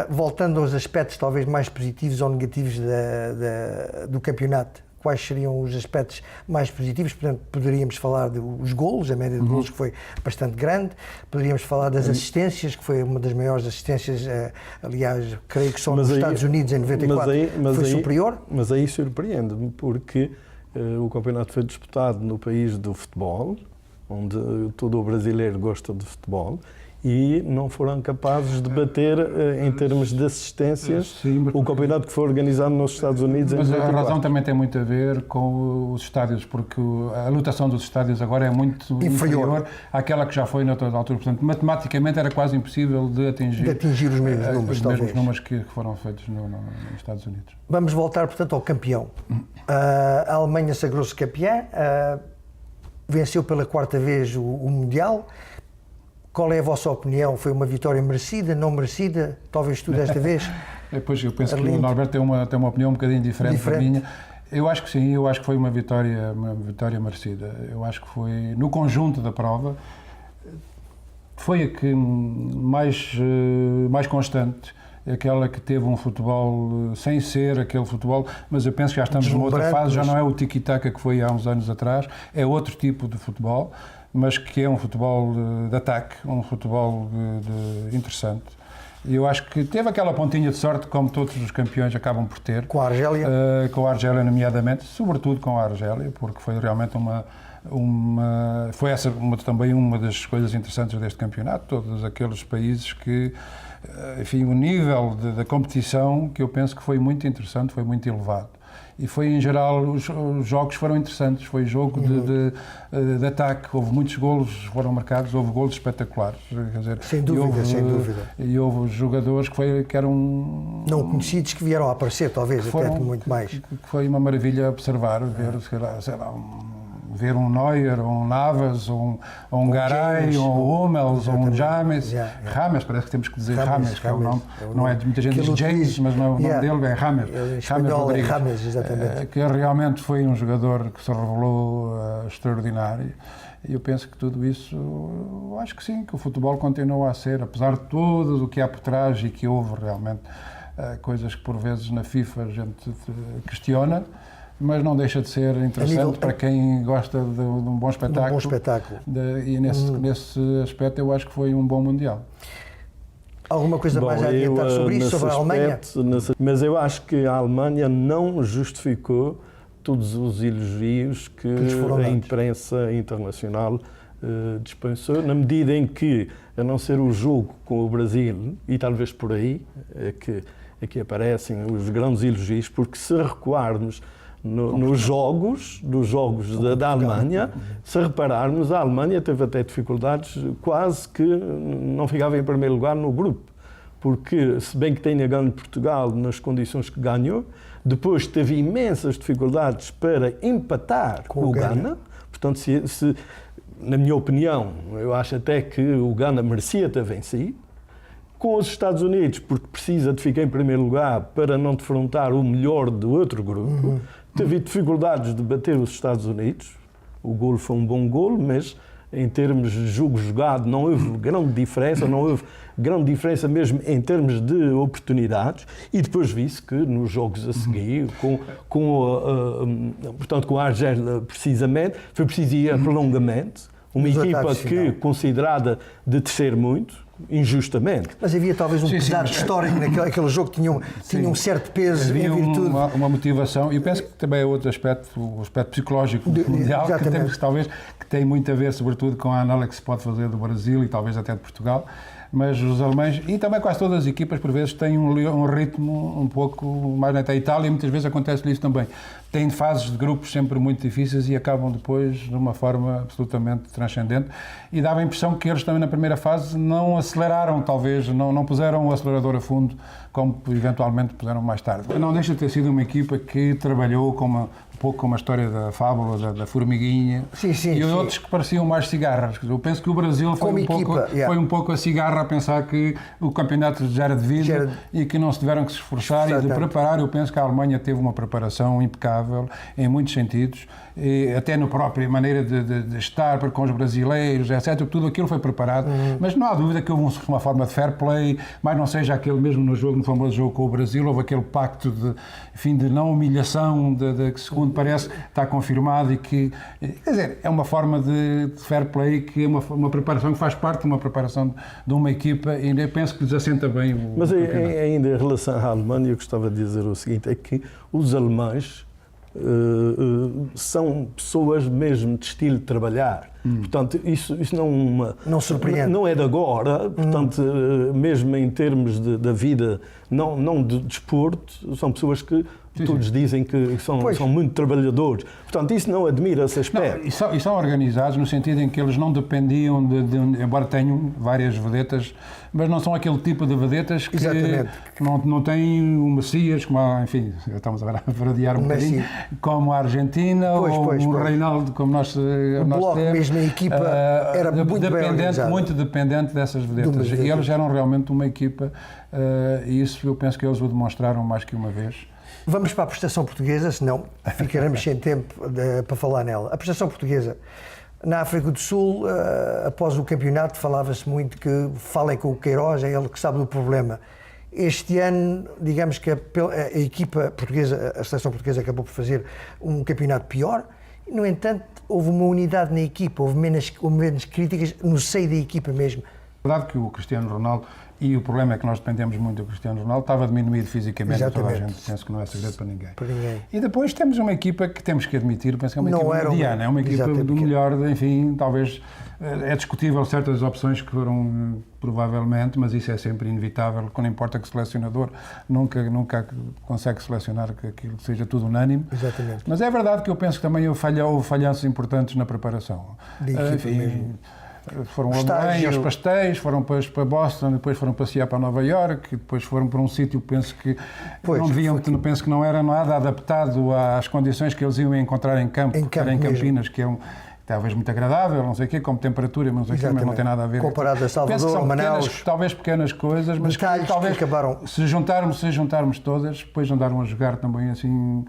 Voltando aos aspectos talvez mais positivos ou negativos do campeonato, quais seriam os aspectos mais positivos? Portanto, poderíamos falar dos golos, a média de golos que foi bastante grande, poderíamos falar das assistências, que foi uma das maiores assistências, aliás, creio que só nos Estados Unidos em 94 foi superior. Mas aí surpreende-me, porque o campeonato foi disputado no país do futebol, onde todo o brasileiro gosta de futebol, e não foram capazes de bater em termos de assistências o campeonato que foi organizado nos Estados Unidos em 94. Mas a razão também tem muito a ver com os estádios, porque a lotação dos estádios agora é muito inferior àquela que já foi noutra altura. Portanto, matematicamente era quase impossível de atingir os mesmos números, mesmos números que foram feitos nos Estados Unidos. Vamos voltar, portanto, ao campeão. A Alemanha sagrou-se campeã, venceu pela quarta vez o Mundial. Qual é a vossa opinião? Foi uma vitória merecida, não merecida? Talvez tu desta vez? Pois, eu penso que o Norberto tem uma opinião um bocadinho diferente da minha. Eu acho que sim, eu acho que foi uma vitória merecida. Eu acho que foi, no conjunto da prova, foi a que mais constante, aquela que teve um futebol sem ser aquele futebol, mas eu penso que já estamos numa outra fase, já não é o tiki-taka que foi há uns anos atrás, é outro tipo de futebol, mas que é um futebol de ataque, um futebol interessante. E eu acho que teve aquela pontinha de sorte, como todos os campeões acabam por ter. Com a Argélia? Com a Argélia, nomeadamente, sobretudo com a Argélia, porque foi realmente foi essa também uma das coisas interessantes deste campeonato, todos aqueles países que, enfim, o nível da competição, que eu penso que foi muito interessante, foi muito elevado. E foi, em geral, os jogos foram interessantes, foi jogo de ataque, houve muitos golos foram marcados, houve golos espetaculares. Quer dizer, sem dúvida, sem dúvida. E houve jogadores que eram... Não conhecidos, que vieram a aparecer, talvez, até muito mais. Foi uma maravilha observar, ver um Neuer, ou um Navas, ou um Garay, ou um Hummels, ou um James. Rames, parece que temos que dizer Rames, que é o nome. Não é, muita gente diz James, mas não, o nome dele é Rames. Rames, exatamente. Que realmente foi um jogador que se revelou extraordinário. E eu penso que tudo isso, eu acho que sim, que o futebol continua a ser, apesar de tudo o que há por trás e que houve realmente coisas que por vezes na FIFA a gente questiona, mas não deixa de ser interessante para quem gosta de um bom espetáculo. Um bom espetáculo. E nesse aspecto eu acho que foi um bom Mundial. Alguma coisa mais a adiantar sobre isso, sobre a Alemanha? Mas eu acho que a Alemanha não justificou todos os elogios que a imprensa internacional dispensou, na medida em que, a não ser o jogo com o Brasil, e talvez por aí é que aparecem os grandes elogios, porque se recuarmos nos jogos da Alemanha, se repararmos, a Alemanha teve até dificuldades, quase que não ficava em primeiro lugar no grupo, porque se bem que tenha ganho Portugal nas condições que ganhou, depois teve imensas dificuldades para empatar com o Ghana. Portanto, na minha opinião, eu acho até que o Ghana merecia ter vencido. Com os Estados Unidos, porque precisa de ficar em primeiro lugar para não defrontar o melhor do outro grupo. Teve dificuldades de bater os Estados Unidos. O golo foi um bom golo, mas em termos de jogo jogado não houve grande diferença mesmo em termos de oportunidades. E depois vi-se que nos jogos a seguir, portanto, com a Argélia precisamente, foi preciso ir a prolongamento. Uma equipa que considerada de descer muito, injustamente. Mas havia talvez um pesar histórico naquele jogo, tinha um certo peso em virtude... uma motivação, e eu penso que também é outro aspecto, o aspecto psicológico mundial, que tem muito a ver, sobretudo, com a análise que se pode fazer do Brasil e talvez até de Portugal. Mas os alemães, e também quase todas as equipas, por vezes, têm um ritmo um pouco mais lento. A Itália, muitas vezes, acontece isso também. Têm fases de grupos sempre muito difíceis e acabam depois de uma forma absolutamente transcendente. E dava a impressão que eles também, na primeira fase, não aceleraram, talvez, não puseram o acelerador a fundo, como eventualmente puseram mais tarde. Não deixa de ter sido uma equipa que trabalhou um pouco como a história da fábula, da formiguinha, e outros que pareciam mais cigarras. Eu penso que o Brasil foi um pouco a cigarra a pensar que o campeonato já era devido e que não se tiveram que se esforçar e de preparar. Eu penso que a Alemanha teve uma preparação impecável em muitos sentidos, e até na própria maneira de estar com os brasileiros, etc. Tudo aquilo foi preparado, mas não há dúvida que houve uma forma de fair play, mas não seja aquele mesmo no famoso jogo com o Brasil, houve aquele pacto de não humilhação, que segundo parece está confirmado, e que, quer dizer, é uma forma de fair play, que é uma preparação que faz parte de uma preparação de uma equipa, e eu penso que lhes assenta bem o Mas campeonato. Ainda em relação à Alemanha, eu gostava de dizer o seguinte, é que os alemães são pessoas mesmo de estilo de trabalhar. Portanto, isso não surpreende. Não é de agora. Portanto, mesmo em termos da vida, não de desporto, são pessoas que todos dizem que são muito trabalhadores. Portanto, isso não admira esse aspecto. Não, e são organizados no sentido em que eles não dependiam embora tenham várias vedetas, mas não são aquele tipo de vedetas que não têm o Messias, como enfim, estamos agora a variar um bocadinho, como a Argentina, ou o Reinaldo, como nós temos. Mesmo a equipa era muito dependente dessas vedetas. E eles eram realmente uma equipa, e isso eu penso que eles o demonstraram mais que uma vez. Vamos para a prestação portuguesa, senão ficaremos sem tempo para falar nela. A prestação portuguesa. Na África do Sul, após o campeonato, falava-se muito que falem com o Queiroz, é ele que sabe do problema. Este ano, digamos que a equipa portuguesa, a seleção portuguesa acabou por fazer um campeonato pior. No entanto, houve uma unidade na equipa, houve menos críticas no seio da equipa mesmo. É verdade que o Cristiano Ronaldo, e o problema é que nós dependemos muito do Cristiano Ronaldo, estava diminuído fisicamente. Toda a gente pensa que não é segredo para ninguém. E depois temos uma equipa que temos que admitir, penso que é uma equipa mediana, é uma equipa do melhor, enfim, talvez é discutível certas opções que foram provavelmente, mas isso é sempre inevitável, não importa que o selecionador nunca consegue selecionar que aquilo seja tudo unânime. Exatamente. Mas é verdade que eu penso que também houve falhanços importantes na preparação. Foram a Belém, aos pastéis, foram para Boston, depois foram passear para Nova Iorque, depois foram para um sítio, penso que penso que não era nada adaptado às condições que eles iam encontrar em campo, em Campinas, que é talvez muito agradável, não sei o quê, como temperatura, mas não tem nada a ver. Comparado a Salvador, Manaus. Talvez pequenas coisas, mas talvez acabaram. Se juntarmos todas, depois andaram a jogar também assim.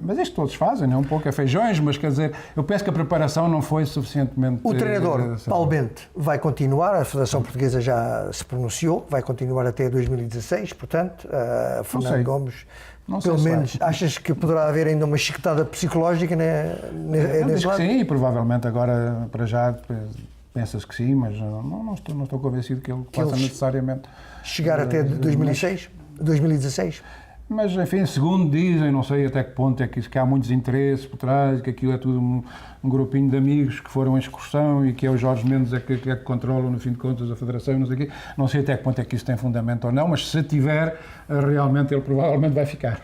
Mas isto todos fazem, não é? Um pouco a feijões, mas quer dizer, eu penso que a preparação não foi suficientemente... O treinador, Paulo Bento, vai continuar, a Federação Portuguesa já se pronunciou, vai continuar até 2016, portanto, Fernando Gomes, pelo menos, achas que poderá haver ainda uma chicotada psicológica nesse lado? Sim, provavelmente agora, para já, pensas que sim, mas não estou convencido que ele possa necessariamente... Chegar até 2016? Mas, enfim, segundo dizem, não sei até que ponto é que há muitos interesses por trás, que aquilo é tudo um grupinho de amigos que foram em excursão e que é o Jorge Mendes que controla, no fim de contas, a Federação e não sei o quê. Não sei até que ponto é que isso tem fundamento ou não, mas se tiver, realmente ele provavelmente vai ficar.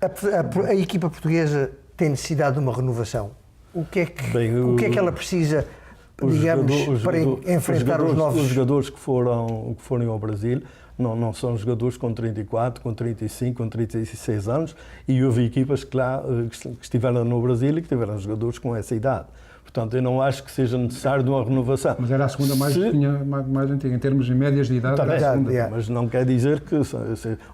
A equipa portuguesa tem necessidade de uma renovação. O que é que ela precisa, digamos, para enfrentar os novos... Os jogadores que foram ao Brasil não são jogadores com 34, com 35, com 36 anos, e houve equipas que estiveram no Brasil e que tiveram jogadores com essa idade. Portanto, eu não acho que seja necessário de uma renovação. Mas era a segunda mais antiga, em termos de médias de idade. Mas não quer dizer que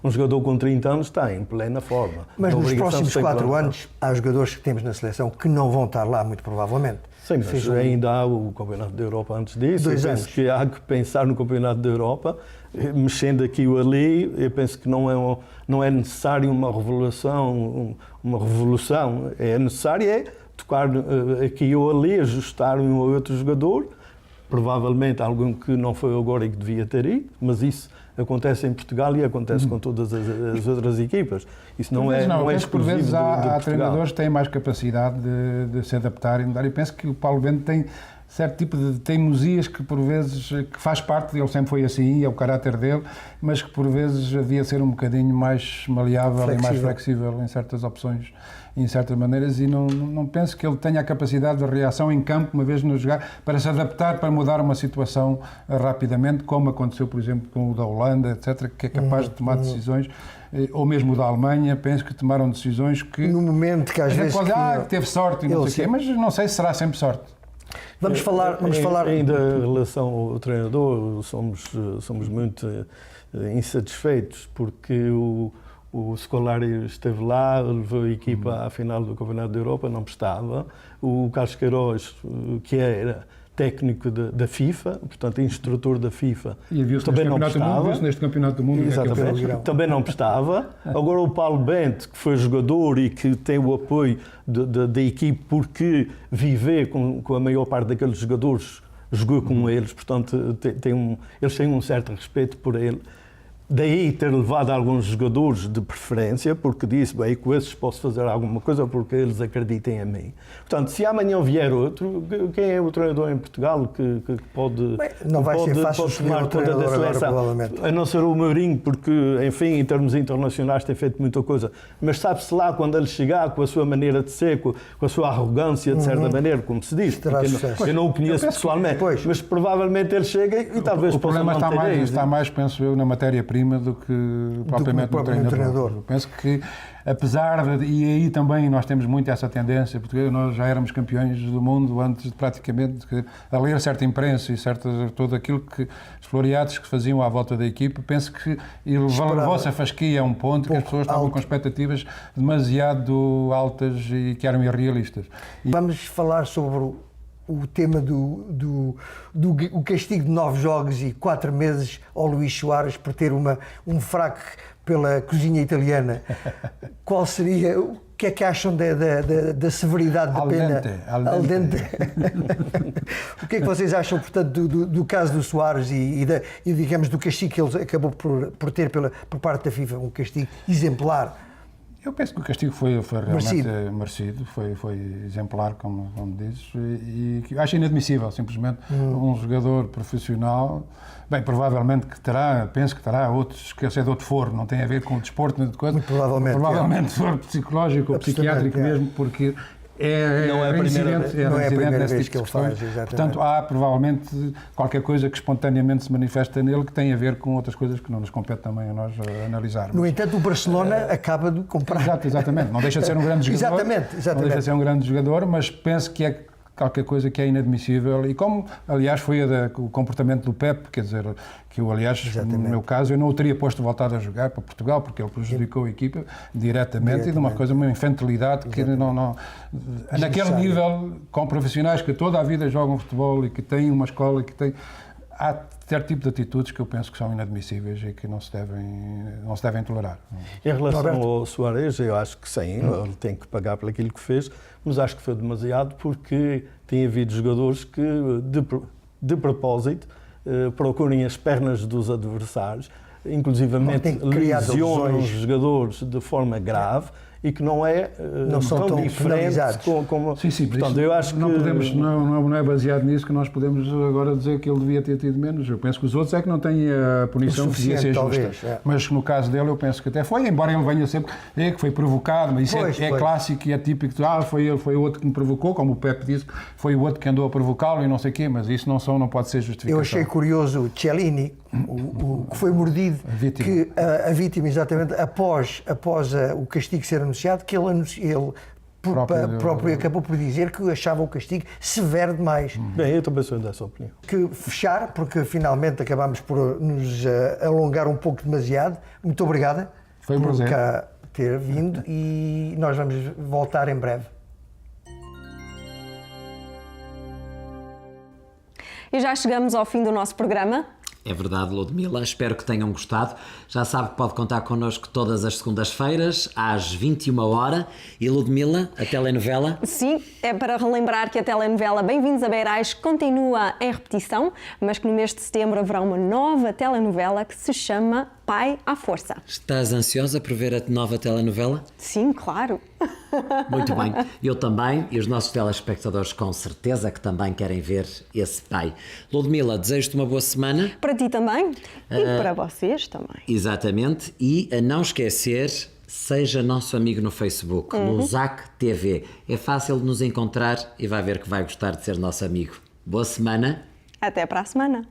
um jogador com 30 anos está em plena forma. Mas nos próximos 4 anos, há jogadores que temos na seleção que não vão estar lá, muito provavelmente. Sim, mas ainda há o Campeonato da Europa antes disso. Eu penso que há que pensar no Campeonato da Europa, mexendo aqui ou ali. Eu penso que não é necessário uma revolução, é necessário tocar aqui ou ali, ajustar um ou outro jogador, provavelmente algum que não foi agora e que devia ter ido, mas isso acontece em Portugal e acontece com todas as outras equipas. Isso não é exclusivo por vezes há de treinadores que têm mais capacidade de se adaptar e mudar. E penso que o Paulo Bento tem certo tipo de teimosias que por vezes que faz parte dele, sempre foi assim, é o caráter dele, mas que por vezes devia ser um bocadinho mais maleável e mais flexível em certas opções, em certas maneiras, e não penso que ele tenha a capacidade de reação em campo, uma vez no jogar, para se adaptar, para mudar uma situação rapidamente, como aconteceu, por exemplo, com o da Holanda, etc., que é capaz de tomar decisões, ou mesmo o da Alemanha, penso que tomaram decisões que... No momento que às vezes... que teve sorte e não sei o quê, mas não sei se será sempre sorte. Vamos falar... Ainda em relação ao treinador, somos muito insatisfeitos, porque o Scolari esteve lá, levou a equipa à final do Campeonato da Europa, não prestava. O Carlos Queiroz, que era técnico da FIFA, portanto instrutor da FIFA, também não prestava. Neste Campeonato do Mundo. Exatamente, também não prestava. Agora o Paulo Bento, que foi jogador e que tem o apoio da equipe porque vive com a maior parte daqueles jogadores, jogou com eles, portanto eles têm um certo respeito por ele. Daí ter levado alguns jogadores de preferência, porque disse, bem, com esses posso fazer alguma coisa porque eles acreditem em mim. Portanto, se amanhã vier outro, quem é o treinador em Portugal que pode, não vai ser fácil pode tomar conta da seleção? Agora, a não ser o Mourinho, porque, enfim, em termos internacionais tem feito muita coisa. Mas sabe-se lá, quando ele chegar, com a sua maneira de ser, com a sua arrogância, de certa maneira, como se diz. Eu não o conheço pessoalmente, mas provavelmente ele chega e talvez o problema está mais, penso eu, na matéria-prima, matéria-prima do que propriamente o treinador. Eu penso que, apesar de... E aí também nós temos muito essa tendência portuguesa, nós já éramos campeões do mundo antes de praticamente a ler certa imprensa e tudo aquilo que os floreados que faziam à volta da equipe, penso que levou-se a fasquia a um ponto que as pessoas estavam com expectativas demasiado altas e que eram irrealistas. Vamos falar sobre o tema do castigo de 9 jogos e 4 meses ao Luís Soares por ter um fraco pela cozinha italiana. Qual seria, o que é que acham da severidade da pena? Al dente. O que é que vocês acham, portanto, do caso do Soares e digamos, do castigo que ele acabou por ter por parte da FIFA, um castigo exemplar? Eu penso que o castigo foi realmente merecido, foi exemplar, como dizes, e acho inadmissível, simplesmente, um jogador profissional, bem, provavelmente penso que terá outros, que é de outro foro, não tem a ver com o desporto, nem de coisa. Muito provavelmente. Foro psicológico ou psiquiátrico mesmo, porque não é a primeira vez que ele faz, exatamente. Portanto, há provavelmente qualquer coisa que espontaneamente se manifesta nele que tem a ver com outras coisas que não nos compete também a nós analisarmos. No entanto, o Barcelona acaba de comprar. Exatamente. Não deixa de ser um grande jogador. Exatamente. Não deixa de ser um grande jogador, mas penso que é qualquer coisa que é inadmissível e como, aliás, foi o comportamento do Pep, quer dizer, que eu, aliás, no meu caso, eu não o teria posto voltado a jogar para Portugal, porque ele prejudicou a equipa diretamente e de uma infantilidade que não naquele nível, com profissionais que toda a vida jogam futebol e que têm uma escola e que têm... Há certo tipo de atitudes que eu penso que são inadmissíveis e que não se devem tolerar. Em relação ao Soares, eu acho que sim, ele tem que pagar por aquilo que fez, mas acho que foi demasiado porque tem havido jogadores que, de propósito, procurem as pernas dos adversários, inclusivamente lesionam os jogadores de forma grave, e que não são tão diferentes como... Sim, portanto, eu acho que não é baseado nisso que nós podemos agora dizer que ele devia ter tido menos. Eu penso que os outros é que não têm a punição que devia ser justa. Mas no caso dele eu penso que até foi, embora ele venha sempre, que foi provocado, mas isso é clássico e é típico de, foi ele, foi o outro que me provocou, como o Pepe disse, foi o outro que andou a provocá-lo e não sei o quê, mas isso não pode ser justificação. Eu achei curioso o Chiellini, que foi mordido, a vítima, exatamente, após o castigo ser anunciado, que ele próprio acabou por dizer que achava o castigo severo demais. Bem, eu também sou dessa opinião. Que fechar, porque finalmente acabámos por nos alongar um pouco demasiado. Muito obrigada por cá ter vindo e nós vamos voltar em breve. E já chegamos ao fim do nosso programa. É verdade, Ludmila. Espero que tenham gostado. Já sabe que pode contar connosco todas as segundas-feiras, às 21h. E, Ludmila, a telenovela? Sim, é para relembrar que a telenovela Bem-vindos a Beirais continua em repetição, mas que no mês de setembro haverá uma nova telenovela que se chama Pai à Força. Estás ansiosa por ver a nova telenovela? Sim, claro. Muito bem, eu também e os nossos telespectadores com certeza que também querem ver esse Pai. Ludmila, desejo-te uma boa semana. Para ti também e para vocês também. Exatamente, e a não esquecer, seja nosso amigo no Facebook, Lusac TV. É fácil de nos encontrar e vai ver que vai gostar de ser nosso amigo. Boa semana. Até para a semana.